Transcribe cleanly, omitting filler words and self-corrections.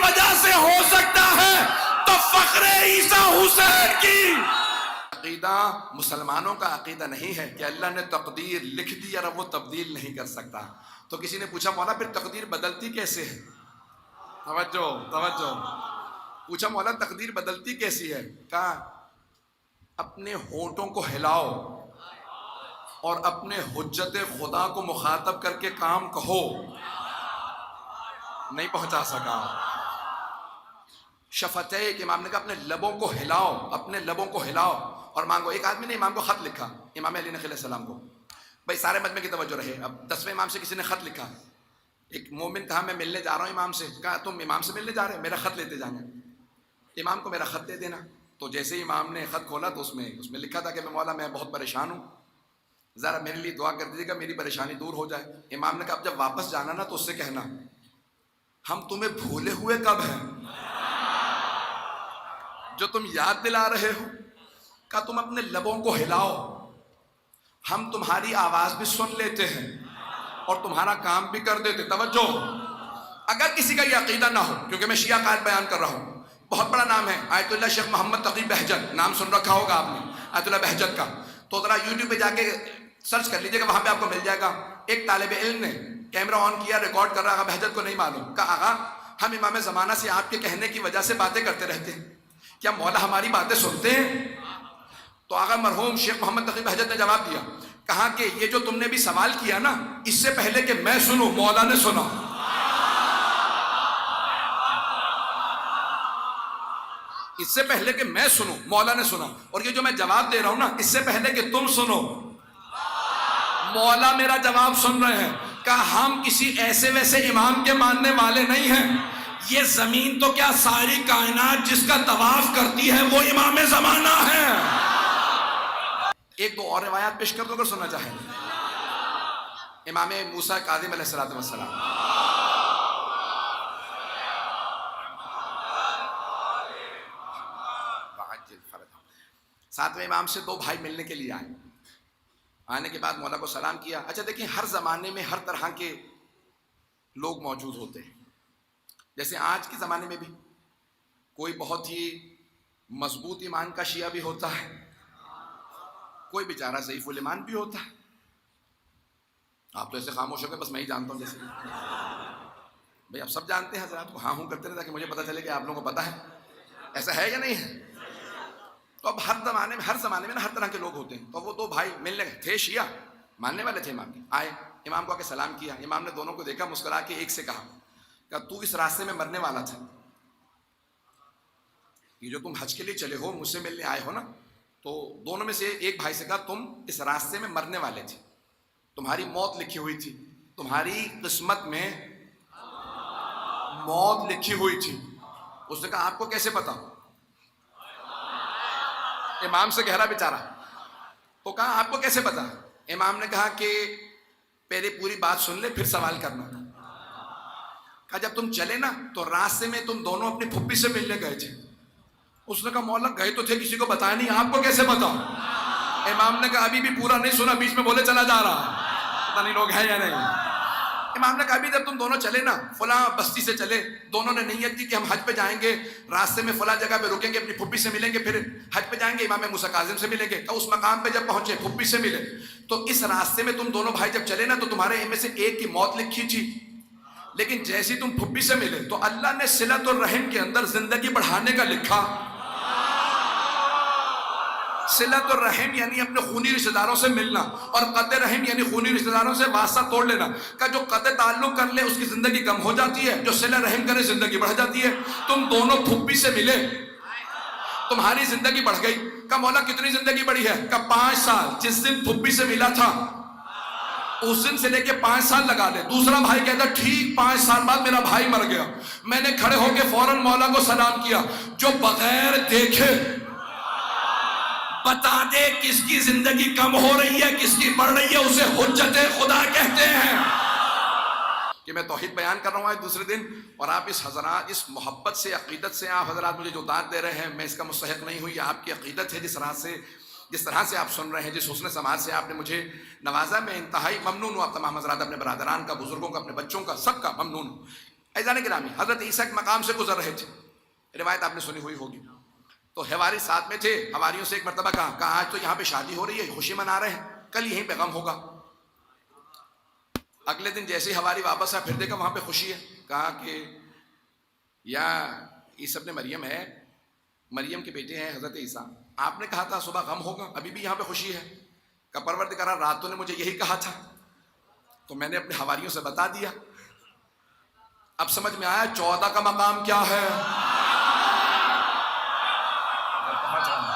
وجہ سے ہو سکتا ہے تو فخر عیسیٰ حسین کی عقیدہ مسلمانوں کا عقیدہ نہیں ہے کہ اللہ نے تقدیر لکھ دی اور وہ تبدیل نہیں کر سکتا. تو کسی نے پوچھا مولا پھر تقدیر بدلتی کیسے ہے؟ توجہ پوچھا مولا تقدیر بدلتی کیسی ہے؟ کہا اپنے ہونٹوں کو ہلاؤ اور اپنے حجت خدا کو مخاطب کر کے کام کہو. نہیں پہنچا سکا. شفتہ کہ امام نے کہا اپنے لبوں کو ہلاؤ، اپنے لبوں کو ہلاؤ اور مانگو. ایک آدمی نے امام کو خط لکھا، امام علی نقی علیہ السلام کو. بھائی سارے مجمع کی توجہ رہے. اب 10ویں امام سے کسی نے خط لکھا. ایک مومن کہا میں ملنے جا رہا ہوں امام سے. کہا تم امام سے ملنے جا رہے ہو؟ میرا خط لیتے جانا. امام کو میرا خط دے دینا. تو جیسے ہی امام نے خط کھولا تو اس میں لکھا تھا کہ میں مولا میں بہت پریشان ہوں، ذرا میرے لیے دعا کر دیجیے گا میری پریشانی دور ہو جائے. امام نے کہا اب جب واپس جانا نا تو اس سے کہنا ہم تمہیں بھولے ہوئے کب ہیں جو تم یاد دلا رہے ہو. کہا تم اپنے لبوں کو ہلاؤ، ہم تمہاری آواز بھی سن لیتے ہیں اور تمہارا کام بھی کر دیتے. توجہ، اگر کسی کا یہ عقیدہ نہ ہو، کیونکہ میں شیعہ قائد بیان کر رہا ہوں، بہت بڑا نام ہے آیت اللہ شیخ محمد تقی بہجت، نام سن رکھا ہوگا آپ نے آیت اللہ بہجت کا. تو ذرا یوٹیوب پہ جا کے سرچ کر لیجیے گا، وہاں پہ آپ کو مل جائے گا. ایک طالب علم نے کیمرہ آن کیا، ریکارڈ کر رہا. بہجت کو نہیں معلوم. کہا آغا ہم امام زمانہ سے آپ کے کہنے کی وجہ سے باتیں کرتے رہتے ہیں، کیا مولا ہماری باتیں سنتے ہیں؟ تو آغا مرحوم شیخ محمد تقی بہجت نے جواب دیا، کہا کہ یہ جو تم نے بھی سوال کیا نا، اس سے پہلے کہ میں سنوں مولا نے سنا. اس سے پہلے کہ میں سنوں مولا نے سنا. اور یہ جو میں جواب دے رہا ہوں نا، اس سے پہلے کہ تم سنو مولا میرا جواب سن رہے ہیں. کہ ہم کسی ایسے ویسے امام کے ماننے والے نہیں ہیں. یہ زمین تو کیا ساری کائنات جس کا طواف کرتی ہے وہ امام زمانہ ہے. ایک دو اور روایات پیش کر دو اگر سننا چاہیں. امام موسیٰ کاظم علیہ السلام. ساتویں امام سے دو بھائی ملنے کے لیے آئے. آنے کے بعد مولا کو سلام کیا. اچھا دیکھیں، ہر زمانے میں ہر طرح کے لوگ موجود ہوتے ہیں. جیسے آج کے زمانے میں بھی کوئی بہت ہی مضبوط ایمان کا شیعہ بھی ہوتا ہے، کوئی بیچارہ ضعیف الایمان بھی ہوتا ہے. آپ تو ایسے خاموش ہو گئے بس میں ہی جانتا ہوں. جیسے بھئی آپ سب جانتے ہیں حضرات کو ہاں ہوں کرتے رہے تاکہ مجھے پتا چلے کہ آپ لوگوں کو پتا ہے. ایسا ہے یا نہیں ہے؟ تو اب ہر زمانے میں نا ہر طرح کے لوگ ہوتے ہیں. تو وہ دو بھائی ملنے گئے تھے، شیعہ ماننے والے تھے امام کے. آئے امام کو آ کے سلام کیا. امام نے دونوں کو دیکھا، مسکرا کے ایک سے کہا کہ تو اس راستے میں مرنے والا تھا. یہ جو تم حج کے لیے چلے ہو، مجھ سے ملنے آئے ہو نا، تو دونوں میں سے ایک بھائی سے کہا تم اس راستے میں مرنے والے تھے، تمہاری موت لکھی ہوئی تھی، تمہاری قسمت میں موت لکھی ہوئی تھی. اس نے کہا آپ کو کیسے پتا؟ امام سے کہہ رہا بیچارہ. تو کہا آپ کو کیسے پتا؟ امام نے کہا کہ پہلے پوری بات سن لے پھر سوال کرنا. کہا جب تم چلے نا تو راستے میں تم دونوں اپنی پھپھی سے ملنے گئے تھے. اس نے کہا مولا گئے تو تھے، کسی کو بتایا نہیں، آپ کو کیسے پتا؟ امام نے کہا ابھی بھی پورا نہیں سنا، بیچ میں بولے چلا جا رہا، پتہ نہیں لوگ ہیں یا نہیں. امام نے کہا ابھی جب تم دونوں چلے نا، فلاں بستی سے چلے، دونوں نے نیت کی کہ ہم حج پہ جائیں گے، راستے میں فلاں جگہ پہ رکیں گے، اپنی پھپھی سے ملیں گے، پھر حج پہ جائیں گے، امام موسیٰ کاظم سے ملیں گے. تو اس مقام پہ جب پہنچے پھپھی سے ملے، تو اس راستے میں تم دونوں بھائی جب چلے نا تو تمہارے ان میں سے ایک کی موت لکھی تھی، لیکن جیسی تم پھپھی سے ملے تو اللہ نے صلۃ الرحم کے اندر زندگی بڑھانے کا لکھا. صلۃ الرحم یعنی اپنے خونی رشتہ داروں سے ملنا، اور قطع رحم یعنی خونی رشتہ داروں سے واسطہ توڑ لینا. کہ جو قطع تعلق کر لے اس کی زندگی کم ہو جاتی ہے، جو صلہ رحم کرے زندگی بڑھ جاتی ہے. تم دونوں پھپھی سے ملے، تمہاری زندگی بڑھ گئی. کہ مولا کتنی زندگی بڑھی ہے؟ کہ 5 سال. جس دن پھپھی سے ملا تھا اس دن سے لے کے 5 سال لگا لے. دوسرا بھائی کہتا ٹھیک 5 سال بعد میرا بھائی مر گیا. میں نے کھڑے ہو کے فوراً مولا کو سلام کیا، جو بغیر دیکھے بتا دے کس کی زندگی کم ہو رہی ہے کس کی بڑھ رہی ہے، اسے حجت خدا کہتے ہیں. کہ میں توحید بیان کر رہا ہوں آج دوسرے دن، اور آپ اس محبت سے، عقیدت سے آپ حضرات مجھے جو داد دے رہے ہیں، میں اس کا مستحق نہیں ہوں. یہ آپ کی عقیدت ہے، جس طرح سے آپ سن رہے ہیں، جس حسن سماعت سے آپ نے مجھے نوازا، میں انتہائی ممنون ہوں. آپ تمام حضرات، اپنے برادران کا، بزرگوں کا، اپنے بچوں کا، سب کا ممنون ہوں. ایزان گرامی حضرت عیسیٰ کے مقام سے گزر رہے تھے، روایت آپ نے سنی ہوئی ہوگی. تو حواری ساتھ میں تھے. حواریوں سے ایک مرتبہ کہا آج تو یہاں پہ شادی ہو رہی ہے، خوشی منا رہے ہیں، کل یہیں پہ غم ہوگا. اگلے دن جیسے ہی حواری واپس آیا، پھر دیکھا وہاں پہ خوشی ہے. کہا کہ یا عیسیٰ ابن مریم ہے، مریم کے بیٹے ہیں حضرت عیسیٰ، آپ نے کہا تھا صبح غم ہوگا، ابھی بھی یہاں پہ خوشی ہے. کہ پروردگار رات تو نے مجھے یہی کہا تھا، تو میں نے اپنے حواریوں سے بتا دیا. اب سمجھ میں آیا 14 کا مقام کیا ہے. کہاں جانا